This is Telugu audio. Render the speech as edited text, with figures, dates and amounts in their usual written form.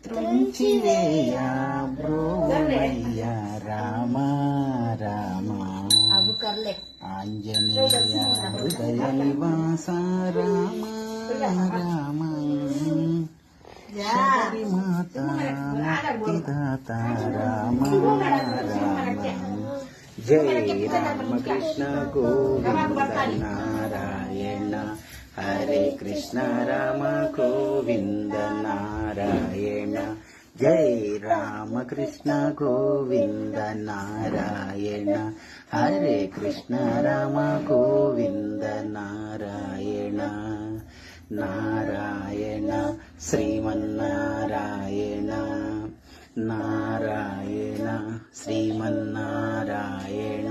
త్రుంచివేయ బ్రోవయ్య రామ రామ ఆంజనేయ హృదయ నివాస రామ రామ శబరిమాత ముక్తిదాత రామ రామ జయ రామకృష్ణ గోవింద నారాయణ హరే కృష్ణ రామ గోవింద నారాయణ జై రామకృష్ణ గోవింద నారాయణ హరే కృష్ణ రామ గోవింద నారాయణ నారాయణ శ్రీమన్నారాయణ నారాయణ శ్రీమన్నారాయణ